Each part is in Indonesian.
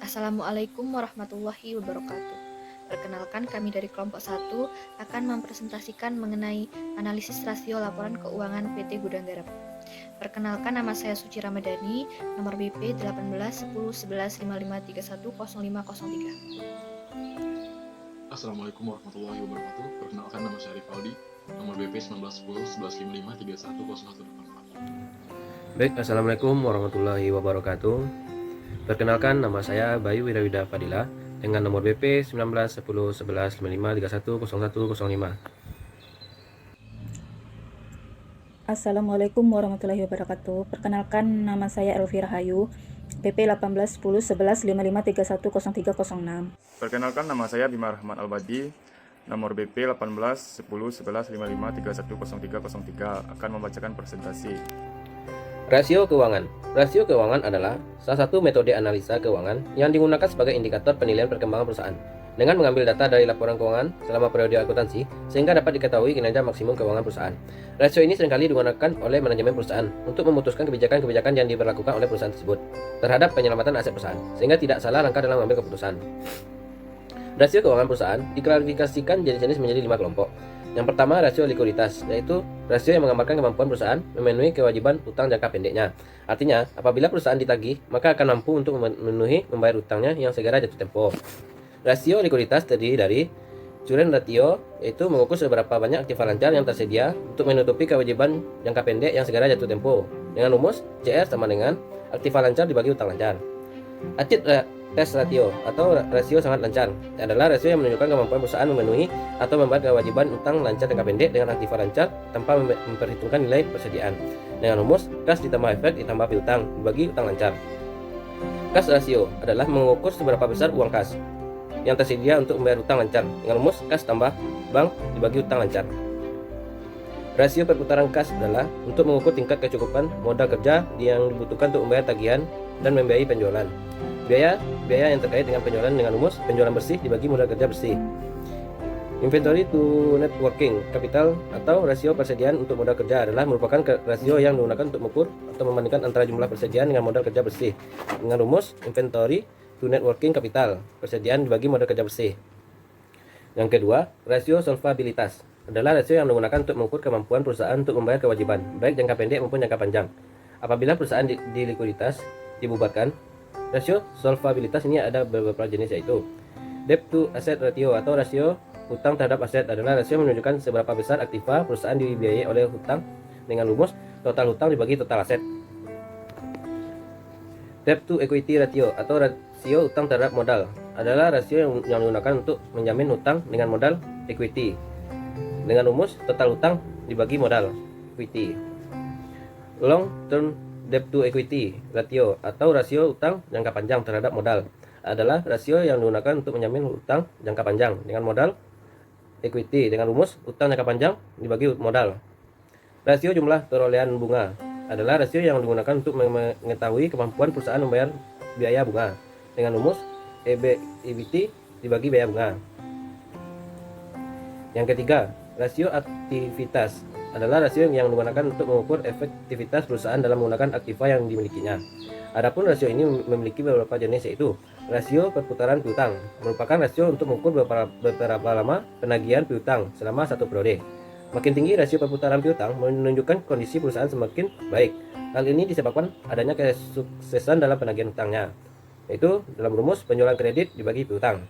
Assalamualaikum warahmatullahi wabarakatuh. Perkenalkan, kami dari kelompok 1 akan mempresentasikan mengenai analisis rasio laporan keuangan PT Gudang Garam. Perkenalkan, nama saya Suci Ramadhani, nomor BP 18 10 11 55 31 0503. Assalamualaikum warahmatullahi wabarakatuh. Perkenalkan, nama saya Rivaldi, nomor BP 1910 11 55 31 0184. Baik, Assalamualaikum warahmatullahi wabarakatuh. Perkenalkan, nama saya Bayu Wirawida Fadila dengan nomor BP 19 10 11 55 31 0105. Assalamualaikum warahmatullahi wabarakatuh. Perkenalkan, nama saya Elvira Hayu, PP 18 10 11 55 31 0306. Perkenalkan, nama saya Bima Rahman Albadi, nomor BP 18 10 11 55 31 0303, akan membacakan presentasi. Rasio keuangan. Rasio keuangan adalah salah satu metode analisa keuangan yang digunakan sebagai indikator penilaian perkembangan perusahaan dengan mengambil data dari laporan keuangan selama periode akuntansi sehingga dapat diketahui kinerja maksimum keuangan perusahaan. Rasio ini seringkali digunakan oleh manajemen perusahaan untuk memutuskan kebijakan-kebijakan yang diberlakukan oleh perusahaan tersebut terhadap penyelamatan aset perusahaan sehingga tidak salah langkah dalam mengambil keputusan. Rasio keuangan perusahaan diklasifikasikan jenis-jenis menjadi 5 kelompok. Yang pertama, rasio likuiditas, yaitu rasio yang menggambarkan kemampuan perusahaan memenuhi kewajiban utang jangka pendeknya. Artinya, apabila perusahaan ditagih, maka akan mampu untuk memenuhi membayar utangnya yang segera jatuh tempo. Rasio likuiditas terdiri dari current ratio, yaitu mengukur seberapa banyak aktiva lancar yang tersedia untuk menutupi kewajiban jangka pendek yang segera jatuh tempo. Dengan rumus, CR sama dengan aktiva lancar dibagi utang lancar. Acid test ratio atau rasio sangat lancar adalah rasio yang menunjukkan kemampuan perusahaan memenuhi atau membayar kewajiban utang lancar jangka pendek dengan aktiva lancar tanpa memperhitungkan nilai persediaan. Dengan rumus, kas ditambah efek ditambah piutang dibagi utang lancar. Kas rasio adalah mengukur seberapa besar uang kas yang tersedia untuk membayar utang lancar. Dengan rumus, kas tambah bank dibagi utang lancar. Rasio perputaran kas adalah untuk mengukur tingkat kecukupan modal kerja yang dibutuhkan untuk membayar tagihan dan membiayai penjualan. Biaya yang terkait dengan penjualan dengan rumus penjualan bersih dibagi modal kerja bersih. Inventory to net working capital atau rasio persediaan untuk modal kerja adalah merupakan rasio yang digunakan untuk mengukur atau membandingkan antara jumlah persediaan dengan modal kerja bersih. Dengan rumus inventory to net working capital, persediaan dibagi modal kerja bersih. Yang kedua, rasio solvabilitas adalah rasio yang digunakan untuk mengukur kemampuan perusahaan untuk membayar kewajiban, baik jangka pendek maupun jangka panjang. Apabila perusahaan di likuiditas dibubarkan, rasio solvabilitas ini ada beberapa jenis, yaitu debt to asset ratio atau rasio hutang terhadap aset adalah rasio menunjukkan seberapa besar aktiva perusahaan dibiayai oleh hutang dengan rumus total hutang dibagi total aset. Debt to equity ratio atau rasio hutang terhadap modal adalah rasio yang digunakan untuk menjamin hutang dengan modal equity dengan rumus total hutang dibagi modal equity. Long term debt to equity ratio atau rasio utang jangka panjang terhadap modal adalah rasio yang digunakan untuk menjamin utang jangka panjang dengan modal equity dengan rumus utang jangka panjang dibagi modal. Rasio jumlah perolehan bunga adalah rasio yang digunakan untuk mengetahui kemampuan perusahaan membayar biaya bunga dengan rumus EBIT dibagi biaya bunga. Yang ketiga, rasio aktivitas adalah rasio yang digunakan untuk mengukur efektivitas perusahaan dalam menggunakan aktiva yang dimilikinya. Adapun rasio ini memiliki beberapa jenis, yaitu rasio perputaran piutang merupakan rasio untuk mengukur beberapa lama penagihan piutang selama satu periode. Makin tinggi rasio perputaran piutang menunjukkan kondisi perusahaan semakin baik. Hal ini disebabkan adanya kesuksesan dalam penagihan hutangnya, yaitu dalam rumus penjualan kredit dibagi piutang.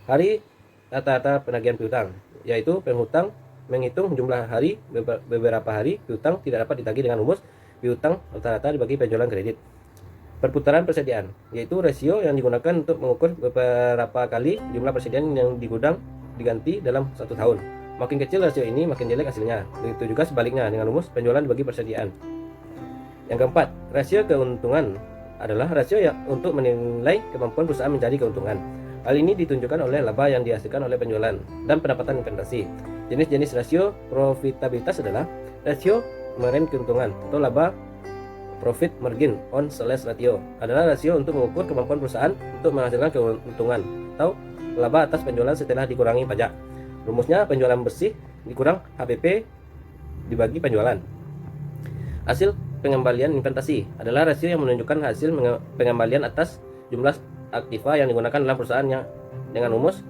Hari rata-rata penagihan piutang, yaitu penghutang menghitung jumlah hari beberapa hari piutang tidak dapat ditagih dengan rumus piutang rata-rata dibagi penjualan kredit. Perputaran persediaan, yaitu rasio yang digunakan untuk mengukur beberapa kali jumlah persediaan yang di gudang diganti dalam satu tahun. Makin kecil rasio ini, makin jelek hasilnya. Begitu juga sebaliknya dengan rumus penjualan dibagi persediaan. Yang keempat, rasio keuntungan adalah rasio yang untuk menilai kemampuan perusahaan mencari keuntungan. Hal ini ditunjukkan oleh laba yang dihasilkan oleh penjualan dan pendapatan investasi. Jenis-jenis rasio profitabilitas adalah rasio margin keuntungan atau laba profit margin on sales ratio adalah rasio untuk mengukur kemampuan perusahaan untuk menghasilkan keuntungan atau laba atas penjualan setelah dikurangi pajak. Rumusnya penjualan bersih dikurang HPP dibagi penjualan. Hasil pengembalian investasi adalah rasio yang menunjukkan hasil pengembalian atas jumlah aktiva yang digunakan dalam perusahaannya dengan rumus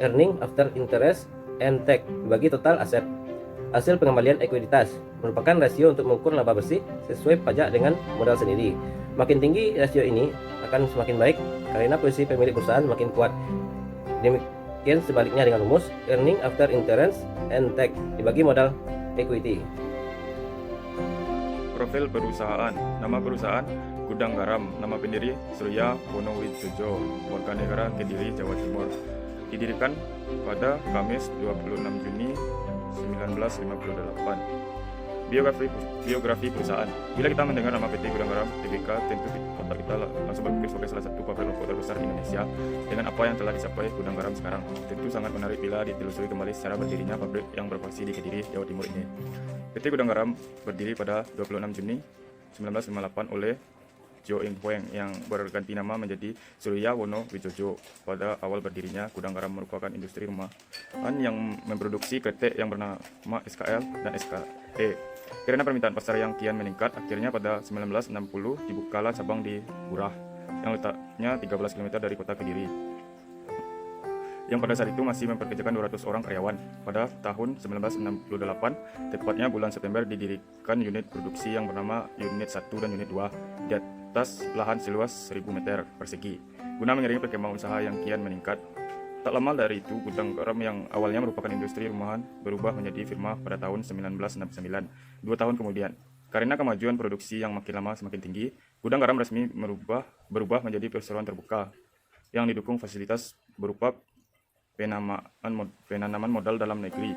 earning after interest and tax dibagi total aset. Hasil pengembalian ekuiditas merupakan rasio untuk mengukur laba bersih sesuai pajak dengan modal sendiri. Makin tinggi rasio ini akan semakin baik karena posisi pemilik perusahaan makin kuat. Demikian sebaliknya dengan rumus earning after interest and tax dibagi modal equity. Profil perusahaan. Nama perusahaan Gudang Garam. Nama pendiri Surya Wono Wijojo, warga negara Kediri, Jawa Timur. Didirikan pada Kamis 26 Juni 1958. Biografi perusahaan. Bila kita mendengar nama PT Gudang Garam Tbk, tentu otak kita langsung berpikir sebagai salah satu pabrik rokok terbesar di Indonesia. Dengan apa yang telah dicapai Gudang Garam sekarang, tentu sangat menarik bila ditelusuri kembali secara berdirinya pabrik yang berlokasi di Kediri, Jawa Timur ini. PT Gudang Garam berdiri pada 26 Juni 1958 oleh Jo Ing Hueng yang berganti nama menjadi Surya Wono Wijojo. Pada awal berdirinya, Gudang Garam merupakan industri rumahan yang memproduksi kretek yang bernama SKL dan SKE. Karena permintaan pasar yang kian meningkat, akhirnya pada 1960 dibukalah cabang di Burah yang letaknya 13 km dari kota Kediri, yang pada saat itu masih memperkerjakan 200 orang karyawan. Pada tahun 1968, tepatnya bulan September, didirikan unit produksi yang bernama Unit 1 dan Unit 2 di atas lahan seluas 1000 meter persegi, guna mengiringi perkembangan usaha yang kian meningkat. Tak lama dari itu, Gudang Garam yang awalnya merupakan industri rumahan berubah menjadi firma pada tahun 1969, 2 tahun kemudian. Karena kemajuan produksi yang makin lama semakin tinggi, Gudang Garam resmi berubah menjadi perseroan terbuka yang didukung fasilitas berupa penanaman modal dalam negeri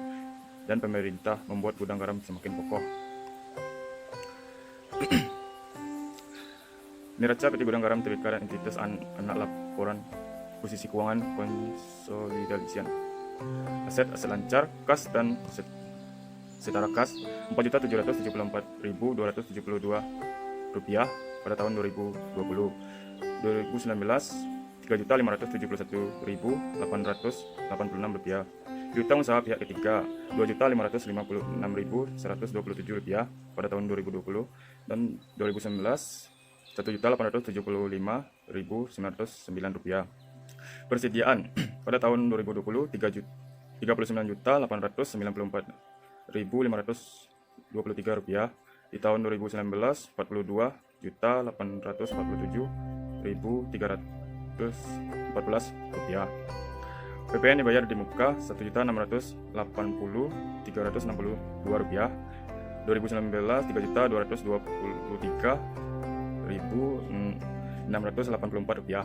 dan pemerintah, membuat Gudang Garam semakin kokoh. Neraca PT Gudang Garam Tbk dan entitas anak laporan posisi keuangan konsolidasian. Aset lancar, kas dan setara kas Rp4.774.272 pada tahun 2020. 2019 Rp3.571.886. Piutang usaha pihak ketiga Rp2.556.127 pada tahun 2020, dan 2019 Rp1.875.909. Persediaan pada tahun 2020 Rp39.894.523. Di tahun 2019 Rp42.847.314. PPN dibayar di muka Rp1.680.362. 2019 Rp3.223.684.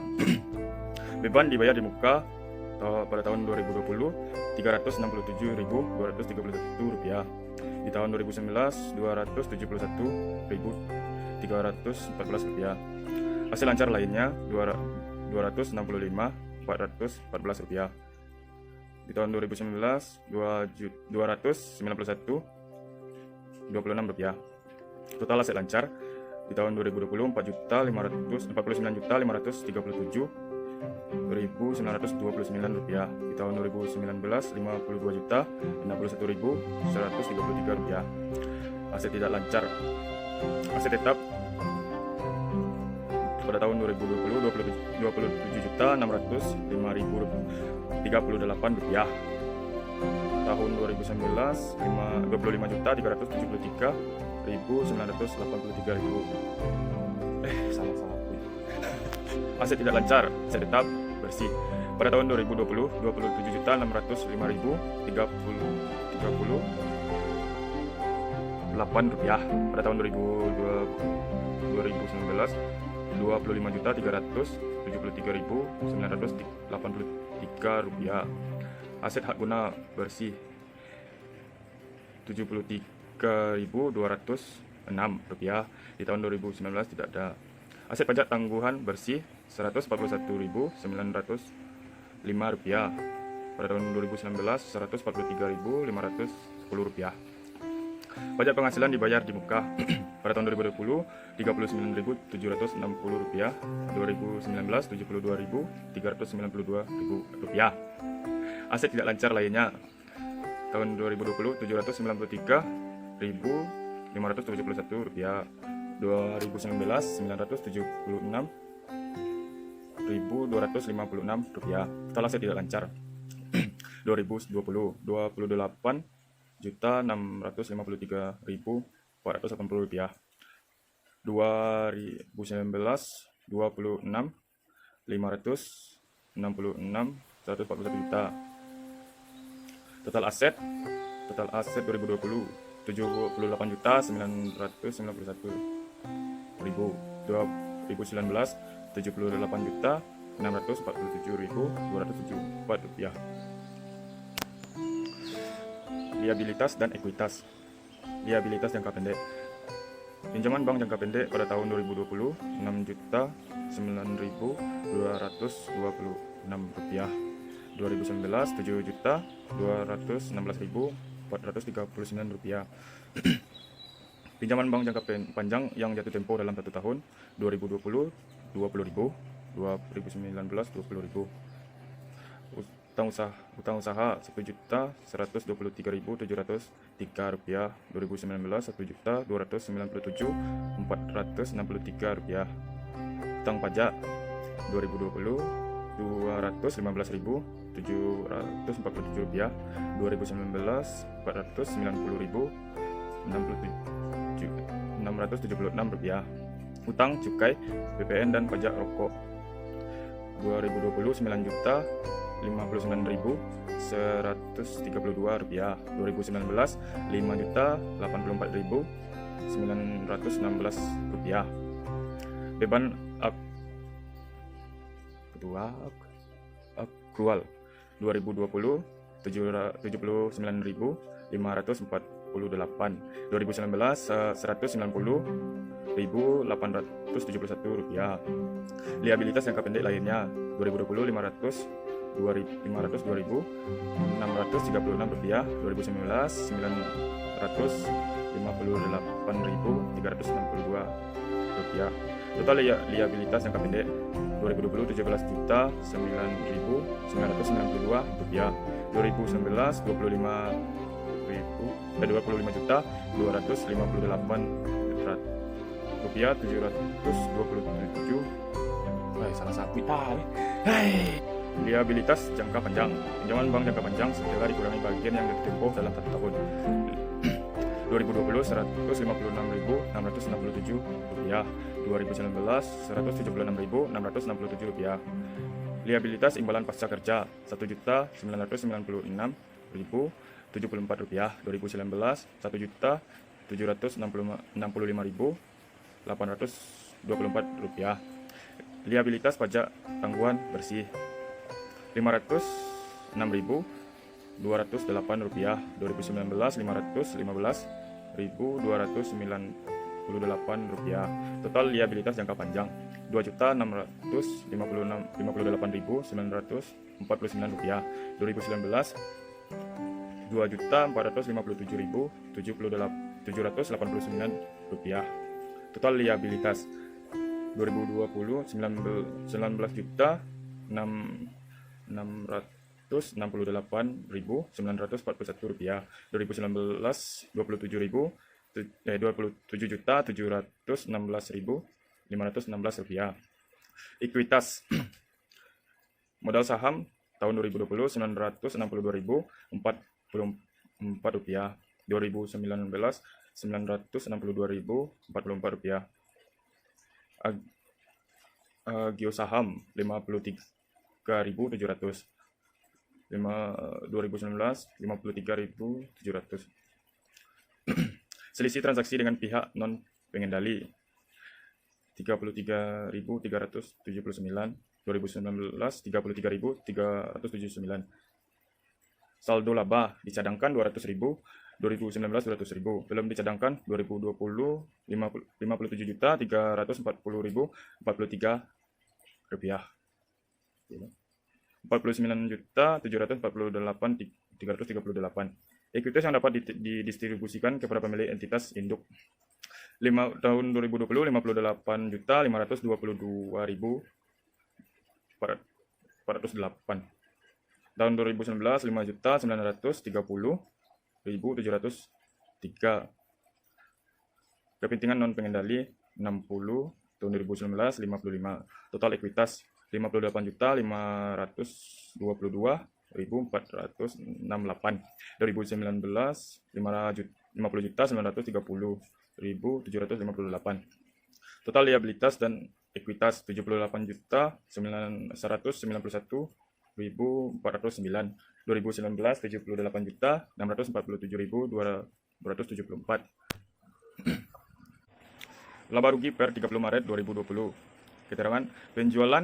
Beban dibayar di muka pada tahun 2020 Rp367.231. Di tahun 2019 Rp271.314. Hasil lancar lainnya Rp265.414. Di tahun 2019 Rp291.26. Total aset lancar di tahun 2020 Rp4.549.929. Di tahun 2019 Rp52.061.133. Aset tidak lancar. Aset tetap pada tahun 2020 Rp27.605.038. Tahun 2019 Rp25.373.983. Aset tidak lancar, aset tetap bersih pada tahun 2020 Rp27.605.038. Pada tahun 2019 Rp25.373.983. Aset hak guna bersih Rp73.206. Di tahun 2019 tidak ada. Aset pajak tangguhan bersih Rp141.905. Pada tahun 2019 Rp143.510. Pajak penghasilan dibayar di muka pada tahun 2020 Rp39.760. 2019 Rp72.392. Aset tidak lancar lainnya tahun 2020 Rp793.571. 2019 Rp976.000. rupiah. Total aset tidak lancar 2020 28.653.480 rupiah. 2019 26 566 141 juta. Total aset 2020 78 juta 991 ribu. 2019 78 juta 647.274 rupiah. Liabilitas dan ekuitas. Liabilitas jangka pendek. Pinjaman bank jangka pendek pada tahun 2020 6.9.226 rupiah. 2019 7.216.439 rupiah. Pinjaman bank jangka panjang yang jatuh tempo dalam 1 tahun 2020 20.000, 2019 20.000. Utang usaha 1.123.703 rupiah. 2019 1.297.463 rupiah. Utang pajak 2020 215.747 rupiah. 2019 490.676 rupiah. Utang cukai PPN dan pajak rokok 2020 9.059.132 rupiah. 2019 5.084.916 rupiah. Beban akrual 2020 79.548. 2019 190.871 rupiah. Liabilitas jangka pendek lainnya 2020 502.636 rupiah. 2019 958.362 rupiah. Total liabilitas jangka pendek 2020 17.009.992 rupiah. 2019 25.258 rupiah 727. Salah satu liabilitas jangka panjang. Pinjaman bank jangka panjang setelah dikurangi bagian yang ditempuh dalam 1 tahun 2020 156.667 rupiah. 2019 176.667 rupiah. Liabilitas imbalan pasca kerja 1.996.074 rupiah. 2019 1.765.824 rupiah. Liabilitas pajak tanggungan bersih 506.208 rupiah. 2019 515.298 rupiah. Total liabilitas jangka panjang 2.658.949 rupiah. 2019 2.457.789 rupiah. Total liabilitas 2020 19.668.941 rupiah. 2019 27.716.516 rupiah. Ekuitas modal saham tahun 2020 962.044 rupiah. 2019 962.044 rupiah. Agio saham 53.700. 2019 53.700. Selisih transaksi dengan pihak non pengendali 33.379. 2019 33.379. Saldo laba dicadangkan 200.000. 2019 200.000. Belum dicadangkan 2020 57.340.043 rupiah. 49.748.338. Ekuitas yang dapat didistribusikan kepada pemilik entitas induk tahun 2020 58.522.408. Tahun 2019 5.930.703. Kepentingan non pengendali 60. Tahun 2019 55. Total ekuitas 58.522.468. 2019 50.930.758. Total liabilitas dan ekuitas 78.191.409. 2019 78.647.274. Laba rugi per 30 Maret 2020. Keterangan penjualan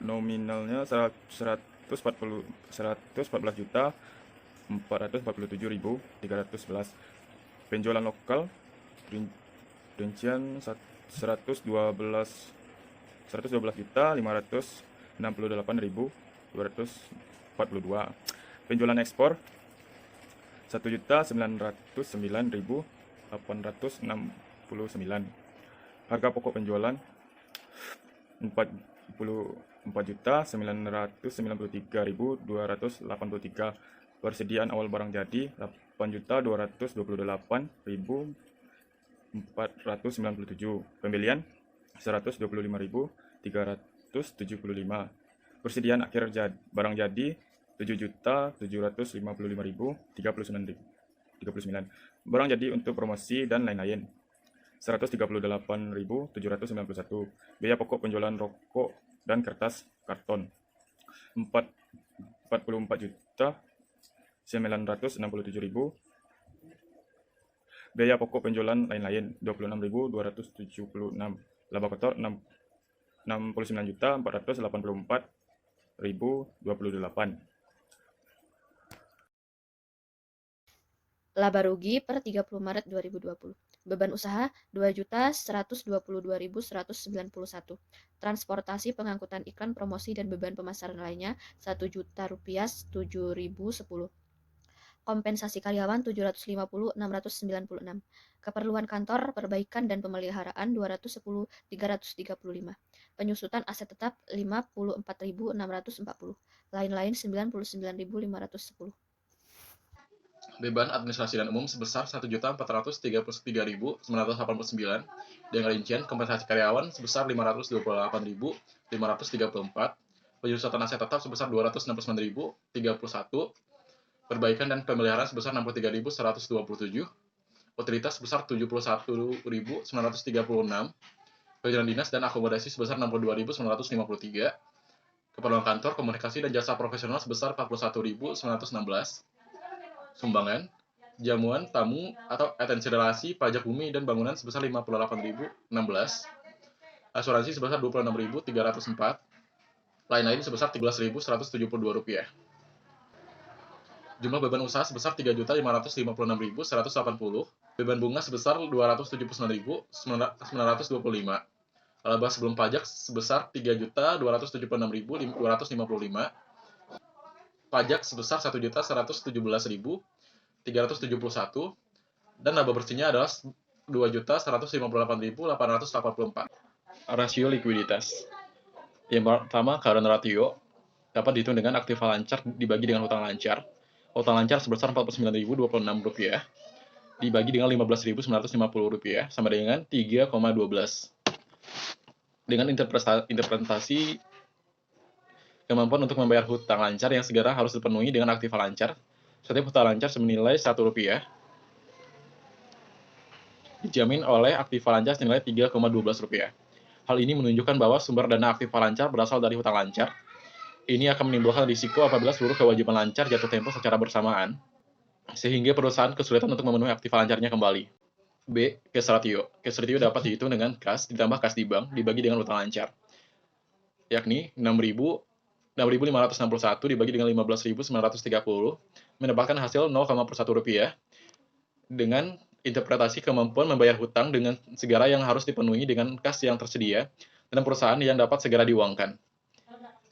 nominalnya 114.447.311. Penjualan lokal rincian 112.568.242. Penjualan ekspor 1.909.869. Harga pokok penjualan 44.993.283. Persediaan awal barang jadi 8.288.497. Pembelian 125.375. Persediaan akhir barang jadi 7.755.039. Barang jadi untuk promosi dan lain-lain 138.791. Biaya pokok penjualan rokok dan kertas karton 44.967.000. Biaya pokok penjualan lain-lain 26.276. Laba kotor 69.484.028. Laba rugi per 30 Maret 2020. Beban usaha 2.122.191. Transportasi pengangkutan iklan promosi dan beban pemasaran lainnya Rp1.000.000 7.010. Kompensasi karyawan 750.696. Keperluan kantor, perbaikan dan pemeliharaan 210.335. Penyusutan aset tetap 54.640. Lain-lain 99.510. Beban administrasi dan umum sebesar 1.433.989 dengan rincian kompensasi karyawan sebesar 528.534, penyusutan aset tetap sebesar 269.031, perbaikan dan pemeliharaan sebesar 63.127, utilitas sebesar 71.936, jalan dinas dan akomodasi sebesar 62.953, keperluan kantor, komunikasi dan jasa profesional sebesar 41.916, sumbangan, jamuan, tamu, atau atensi relasi, pajak bumi dan bangunan sebesar 58.016, asuransi sebesar 26.304, lain-lain sebesar Rp13.172. Jumlah beban usaha sebesar 3.556.180, beban bunga sebesar 279.925, laba sebelum pajak sebesar 3.276.255, pajak sebesar 1.117.371, dan laba bersihnya adalah 2.158.884. Rasio likuiditas. Yang pertama, current ratio dapat dihitung dengan aktiva lancar dibagi dengan hutang lancar. Hutang lancar sebesar Rp49.026 dibagi dengan Rp15.950 sama dengan 3,12. Dengan interpretasi kemampuan untuk membayar hutang lancar yang segera harus dipenuhi dengan aktiva lancar. Setiap hutang lancar senilai Rp1 dijamin oleh aktiva lancar senilai Rp3,12. Hal ini menunjukkan bahwa sumber dana aktiva lancar berasal dari hutang lancar. Ini akan menimbulkan risiko apabila seluruh kewajiban lancar jatuh tempo secara bersamaan, sehingga perusahaan kesulitan untuk memenuhi aktiva lancarnya kembali. B. Cash ratio. Cash ratio dapat dihitung dengan kas ditambah kas di bank dibagi dengan hutang lancar, yakni 6.561 dibagi dengan 15.930 mendapatkan hasil Rp0,1 dengan interpretasi kemampuan membayar hutang dengan segera yang harus dipenuhi dengan kas yang tersedia dan perusahaan yang dapat segera diuangkan.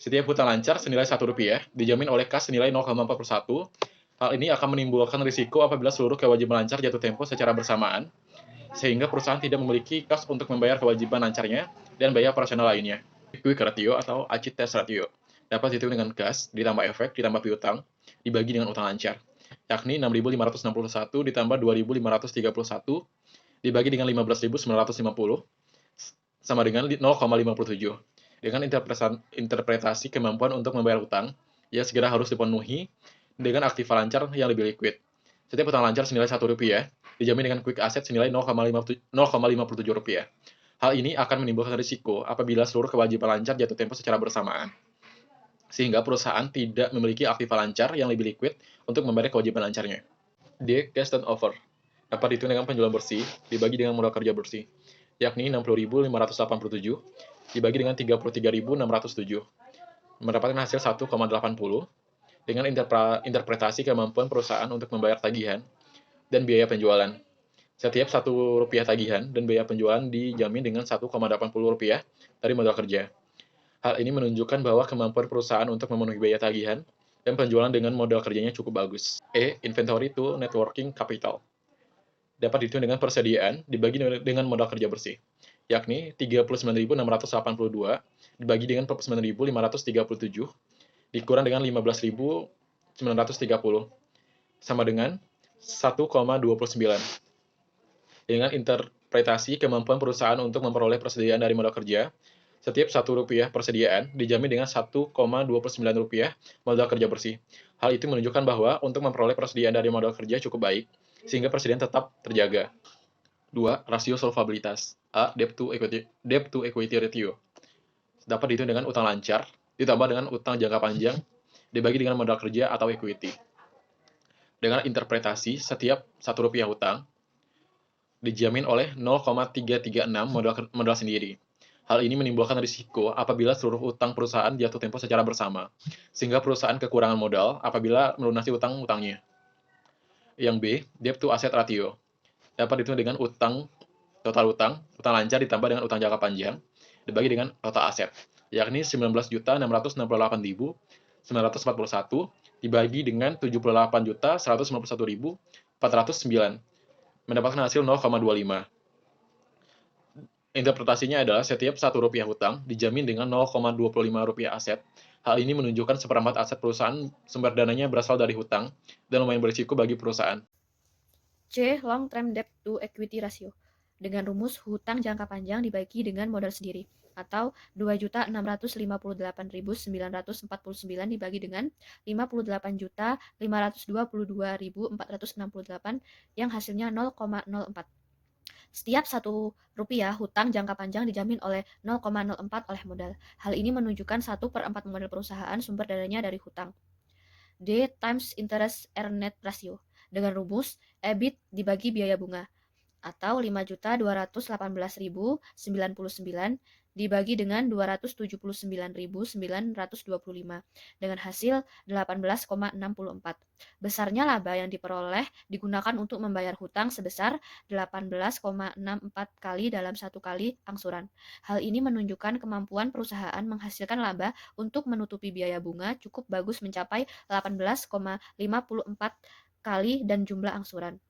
Setiap hutang lancar senilai Rp1 dijamin oleh kas senilai 0,41. Hal ini akan menimbulkan risiko apabila seluruh kewajiban lancar jatuh tempo secara bersamaan, sehingga perusahaan tidak memiliki kas untuk membayar kewajiban lancarnya dan biaya operasional lainnya. Quick ratio atau acid test ratio dapat dihitung dengan kas ditambah efek ditambah piutang dibagi dengan utang lancar, yakni 6.561 ditambah 2.531 dibagi dengan 15.950 sama dengan 0,57. Dengan interpretasi kemampuan untuk membayar utang, yang segera harus dipenuhi dengan aktiva lancar yang lebih liquid. Setiap utang lancar senilai Rp1 dijamin dengan quick asset senilai Rp0,57. Hal ini akan menimbulkan risiko apabila seluruh kewajiban lancar jatuh tempo secara bersamaan, sehingga perusahaan tidak memiliki aktiva lancar yang lebih liquid untuk membayar kewajiban lancarnya. D. Cash turnover dapat dihitung dengan penjualan bersih dibagi dengan modal kerja bersih, yakni 60.587 dibagi dengan 33.607, mendapatkan hasil 1,80 dengan interpretasi kemampuan perusahaan untuk membayar tagihan dan biaya penjualan. Setiap Rp1 tagihan dan biaya penjualan dijamin dengan Rp1,80 dari modal kerja. Hal ini menunjukkan bahwa kemampuan perusahaan untuk memenuhi biaya tagihan dan penjualan dengan modal kerjanya cukup bagus. E. Inventory to net working capital dapat dihitung dengan persediaan dibagi dengan modal kerja bersih, yakni 39.682 dibagi dengan 9.537 dikurang dengan 15.930 sama dengan 1,29. Dengan interpretasi kemampuan perusahaan untuk memperoleh persediaan dari modal kerja, setiap Rp1 persediaan dijamin dengan Rp1,29 modal kerja bersih. Hal itu menunjukkan bahwa untuk memperoleh persediaan dari modal kerja cukup baik, sehingga persediaan tetap terjaga. 2. Rasio solvabilitas. A. Debt to equity ratio dapat dihitung dengan utang lancar ditambah dengan utang jangka panjang dibagi dengan modal kerja atau equity. Dengan interpretasi, setiap Rp1 hutang dijamin oleh 0,336 modal sendiri. Hal ini menimbulkan risiko apabila seluruh utang perusahaan jatuh tempo secara bersama, sehingga perusahaan kekurangan modal apabila melunasi utang-utangnya. Yang B. Debt to asset ratio dapat dihitung dengan total utang lancar ditambah dengan utang jangka panjang dibagi dengan total aset, yakni 19.668.941 dibagi dengan 78.191.409, mendapatkan hasil 0,25. Interpretasinya adalah setiap Rp1 hutang dijamin dengan Rp0,25 aset. Hal ini menunjukkan seperempat aset perusahaan sumber dananya berasal dari hutang dan lumayan berisiko bagi perusahaan. C. Long term debt to equity ratio dengan rumus hutang jangka panjang dibagi dengan modal sendiri, atau 2.658.949 dibagi dengan 58.522.468 yang hasilnya 0,04. Setiap Rp1 hutang jangka panjang dijamin oleh 0,04 oleh modal. Hal ini menunjukkan 1/4 modal perusahaan sumber dananya dari hutang. D times interest earned ratio dengan rumus EBIT dibagi biaya bunga, atau 5.218.099 dibagi dengan 279.925 dengan hasil 18,64. Besarnya laba yang diperoleh digunakan untuk membayar hutang sebesar 18,64 kali dalam satu kali angsuran. Hal ini menunjukkan kemampuan perusahaan menghasilkan laba untuk menutupi biaya bunga cukup bagus mencapai 18,54 kali dan jumlah angsuran.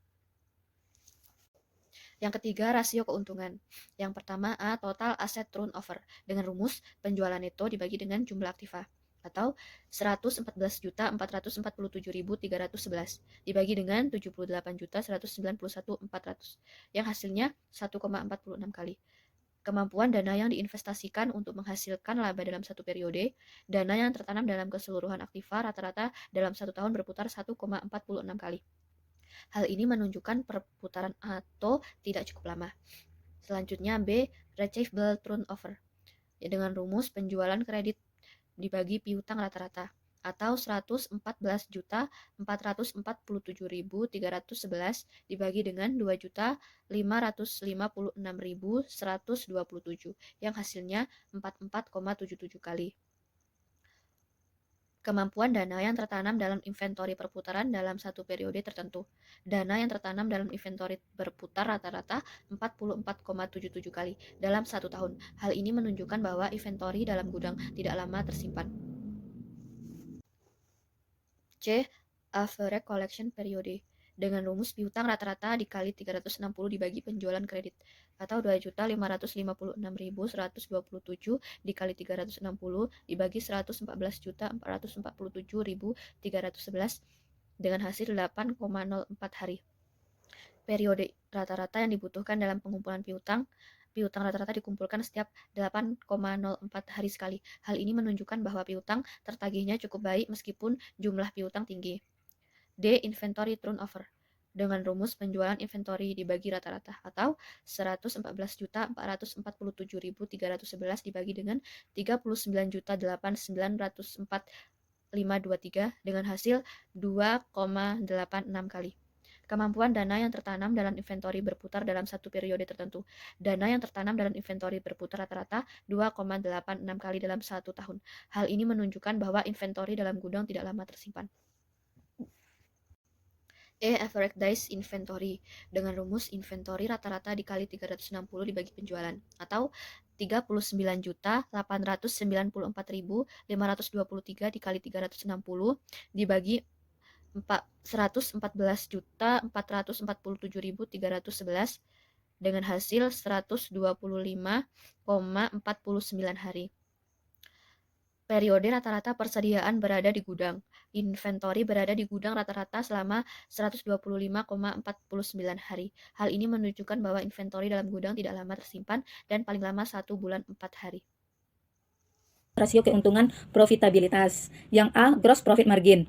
Yang ketiga, rasio keuntungan. Yang pertama, A. Total asset turnover dengan rumus penjualan neto dibagi dengan jumlah aktiva, atau 114.447.311 dibagi dengan 78.191.400 yang hasilnya 1,46 kali. Kemampuan dana yang diinvestasikan untuk menghasilkan laba dalam satu periode, dana yang tertanam dalam keseluruhan aktiva rata-rata dalam satu tahun berputar 1,46 kali. Hal ini menunjukkan perputaran atau tidak cukup lama. Selanjutnya B. Receivable turnover dengan rumus penjualan kredit dibagi piutang rata-rata, atau 114.447.311 dibagi dengan 2.556.127 yang hasilnya 44,77 kali. Kemampuan dana yang tertanam dalam inventory perputaran dalam satu periode tertentu. Dana yang tertanam dalam inventory berputar rata-rata 44,77 kali dalam satu tahun. Hal ini menunjukkan bahwa inventory dalam gudang tidak lama tersimpan. C. Average collection period dengan rumus piutang rata-rata dikali 360 dibagi penjualan kredit, atau 2.556.127 dikali 360 dibagi 114.447.311 dengan hasil 8,04 hari. Periode rata-rata yang dibutuhkan dalam pengumpulan piutang piutang rata-rata dikumpulkan setiap 8,04 hari sekali. Hal ini menunjukkan bahwa piutang tertagihnya cukup baik meskipun jumlah piutang tinggi. D. Inventory turnover dengan rumus penjualan inventory dibagi rata-rata atau 114.447.311 dibagi dengan 39.894.523 dengan hasil 2,86 kali. Kemampuan dana yang tertanam dalam inventory berputar dalam satu periode tertentu. Dana yang tertanam dalam inventory berputar rata-rata 2,86 kali dalam 1 tahun. Hal ini menunjukkan bahwa inventory dalam gudang tidak lama tersimpan. Average days inventory dengan rumus inventory rata-rata dikali 360 dibagi penjualan atau 39.894.523 dikali 360 dibagi 114.447.311 dengan hasil 125,49 hari. Periode rata-rata persediaan berada di gudang. Inventory berada di gudang rata-rata selama 125,49 hari. Hal ini menunjukkan bahwa inventory dalam gudang tidak lama tersimpan dan paling lama 1 bulan 4 hari. Rasio keuntungan profitabilitas. Yang A, gross profit margin.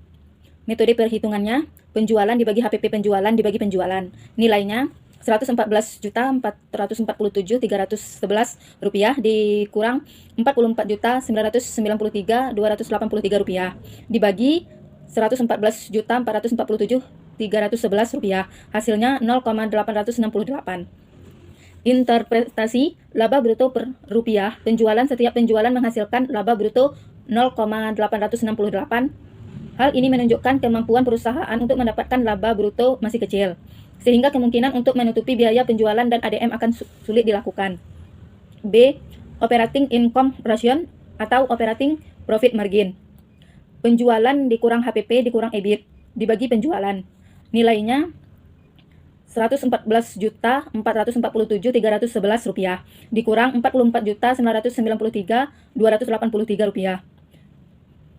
Metode perhitungannya, penjualan dibagi HPP penjualan dibagi penjualan. Nilainya 114.447.311 rupiah dikurang 44.993.283 rupiah dibagi 114.447.311 rupiah, hasilnya 0,868. Interpretasi laba bruto per rupiah penjualan. Setiap penjualan menghasilkan laba bruto 0,868. Hal ini menunjukkan kemampuan perusahaan untuk mendapatkan laba bruto masih kecil, sehingga kemungkinan untuk menutupi biaya penjualan dan ADM akan sulit dilakukan. B. Operating income ratio atau operating profit margin. Penjualan dikurang HPP dikurang EBIT dibagi penjualan. Nilainya 114.447.311 rupiah dikurang 44.993.283 rupiah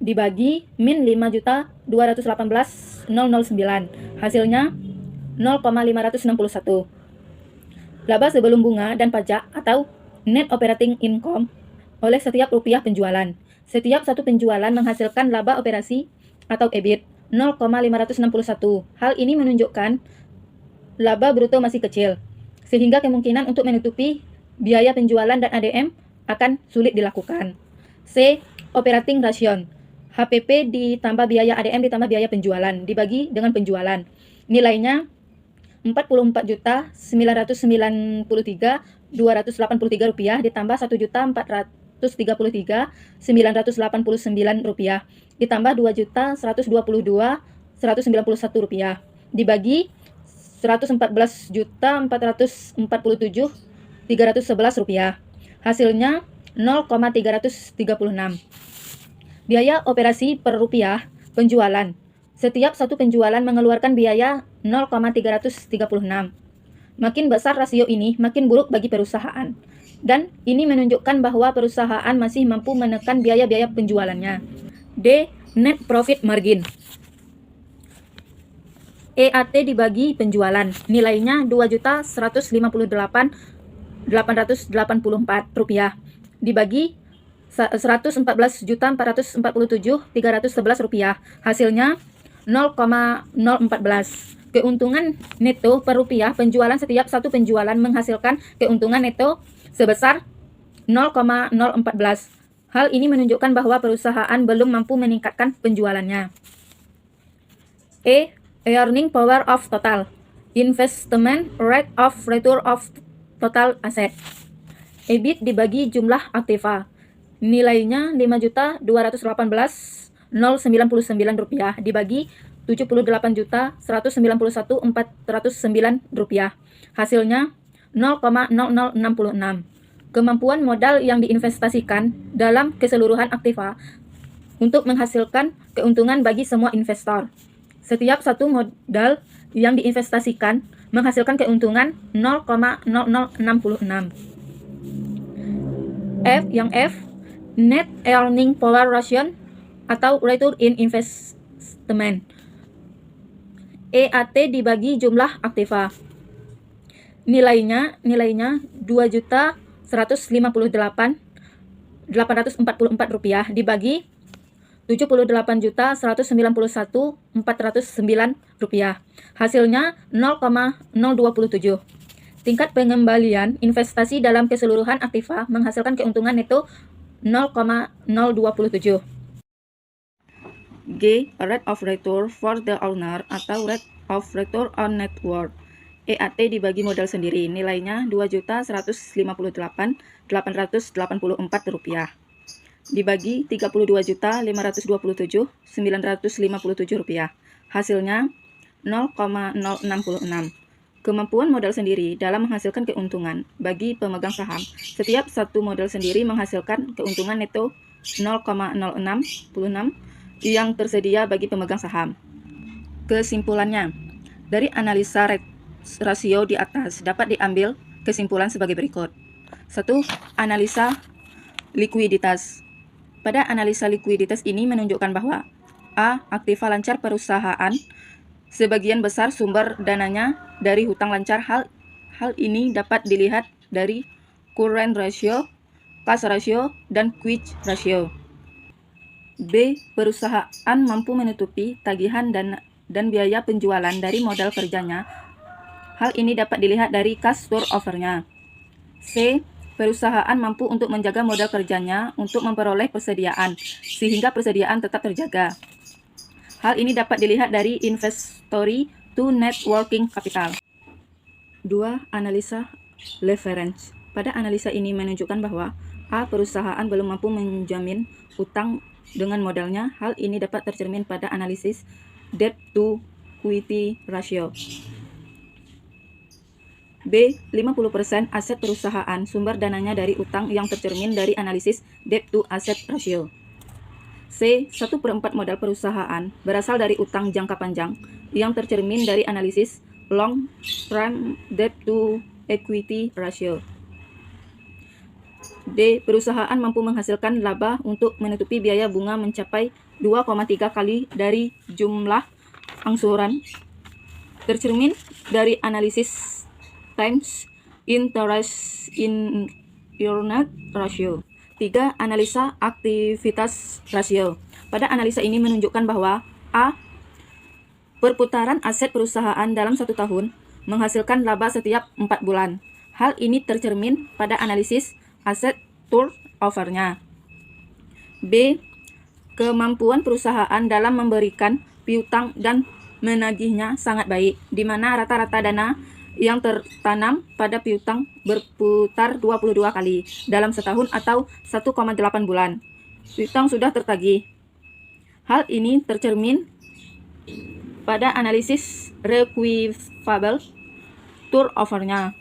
dibagi min 5.218.009, hasilnya 0,561. Laba sebelum bunga dan pajak atau net operating income oleh setiap rupiah penjualan. Setiap satu penjualan menghasilkan laba operasi atau EBIT 0,561. Hal ini menunjukkan laba bruto masih kecil, sehingga kemungkinan untuk menutupi biaya penjualan dan ADM akan sulit dilakukan. C. Operating ratio. HPP ditambah biaya ADM ditambah biaya penjualan dibagi dengan penjualan. Nilainya 44.993.283 rupiah ditambah 1.433.989 rupiah ditambah 2.122.191 rupiah dibagi 114.447.311 rupiah, hasilnya 0,336. Biaya operasi per rupiah penjualan. Setiap satu penjualan mengeluarkan biaya 0,336. Makin besar rasio ini, makin buruk bagi perusahaan. Dan ini menunjukkan bahwa perusahaan masih mampu menekan biaya-biaya penjualannya. D. Net profit margin. EAT dibagi penjualan. Nilainya 2.158.884 rupiah dibagi 114.447.311 rupiah, hasilnya 0,014. Keuntungan neto per rupiah penjualan. Setiap satu penjualan menghasilkan keuntungan neto sebesar 0,014. Hal ini menunjukkan bahwa perusahaan belum mampu meningkatkan penjualannya. E. Earning power of total investment rate of return of total asset. EBIT dibagi jumlah aktiva. Nilainya 5.218.099 rupiah dibagi 78.191.409 rupiah, hasilnya 0,0066. Kemampuan modal yang diinvestasikan dalam keseluruhan aktiva untuk menghasilkan keuntungan bagi semua investor. Setiap satu modal yang diinvestasikan menghasilkan keuntungan 0,0066. F, net earning power ratio atau return in investment. EAT dibagi jumlah aktiva. nilainya 2.158.844 rupiah dibagi 78.191.409 rupiah. Hasilnya 0,027. Tingkat pengembalian investasi dalam keseluruhan aktiva menghasilkan keuntungan neto 0,027. G. Rate of return for the owner atau Rate of Return on Net Worth. EAT dibagi modal sendiri, nilainya 2.158.884 rupiah. Dibagi 32.527.957 rupiah. Hasilnya 0,066. Kemampuan modal sendiri dalam menghasilkan keuntungan bagi pemegang saham. Setiap satu modal sendiri menghasilkan keuntungan neto 0,066 yang tersedia bagi pemegang saham. Kesimpulannya, dari analisa rasio di atas dapat diambil kesimpulan sebagai berikut. 1. Analisa likuiditas. Pada analisa likuiditas ini menunjukkan bahwa A. Aktiva lancar perusahaan sebagian besar sumber dananya dari hutang lancar. Hal ini dapat dilihat dari current ratio, cash ratio, dan quick ratio. B. Perusahaan mampu menutupi tagihan dan biaya penjualan dari modal kerjanya. Hal ini dapat dilihat dari cash turnover-nya. C. Perusahaan mampu untuk menjaga modal kerjanya untuk memperoleh persediaan, sehingga persediaan tetap terjaga. Hal ini dapat dilihat dari inventory to net working capital. 2. Analisa leverage. Pada analisa ini menunjukkan bahwa A. Perusahaan belum mampu menjamin utang dengan modalnya. Hal ini dapat tercermin pada analisis debt to equity ratio. B. 50% aset perusahaan sumber dananya dari utang yang tercermin dari analisis debt to asset ratio. C. 1/4 modal perusahaan berasal dari utang jangka panjang yang tercermin dari analisis long term debt to equity ratio. D. Perusahaan mampu menghasilkan laba untuk menutupi biaya bunga mencapai 2,3 kali dari jumlah angsuran, tercermin dari analisis times interest in earned ratio. 3. Analisa aktivitas rasio. Pada analisa ini menunjukkan bahwa A. Perputaran aset perusahaan dalam 1 tahun menghasilkan laba setiap 4 bulan. Hal ini tercermin pada analisis aset turnover-nya. B. Kemampuan perusahaan dalam memberikan piutang dan menagihnya sangat baik, di mana rata-rata dana yang tertanam pada piutang berputar 22 kali dalam setahun atau 1,8 bulan. Piutang sudah tertagih. Hal ini tercermin pada analisis receivable turnover-nya.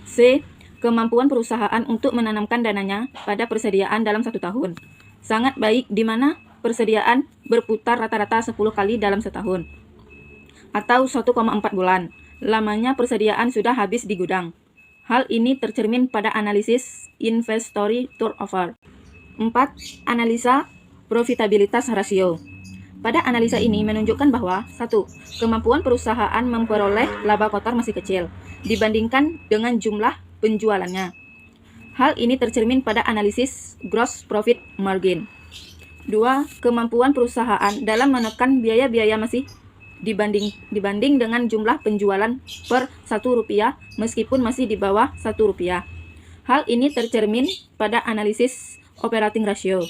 C. Kemampuan perusahaan untuk menanamkan dananya pada persediaan dalam 1 tahun. Sangat baik, di mana persediaan berputar rata-rata 10 kali dalam setahun atau 1,4 bulan. Lamanya persediaan sudah habis di gudang. Hal ini tercermin pada analisis inventory turnover. 4. Analisa profitabilitas rasio. Pada analisa ini menunjukkan bahwa 1. Kemampuan perusahaan memperoleh laba kotor masih kecil dibandingkan dengan jumlah penjualannya. Hal ini tercermin pada analisis gross profit margin. 2. Kemampuan perusahaan dalam menekan biaya-biaya masih dibanding dengan jumlah penjualan per Rp1 meskipun masih di bawah Rp1. Hal ini tercermin pada analisis operating ratio.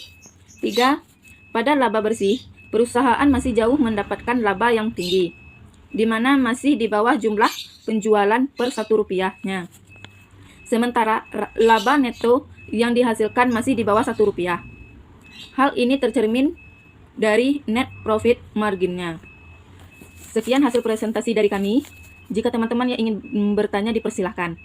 3. Pada laba bersih, perusahaan masih jauh mendapatkan laba yang tinggi, di mana masih di bawah jumlah penjualan per Rp1-nya. Sementara laba neto yang dihasilkan masih di bawah Rp1. Hal ini tercermin dari net profit margin-nya. Sekian hasil presentasi dari kami. Jika teman-teman yang ingin bertanya dipersilahkan.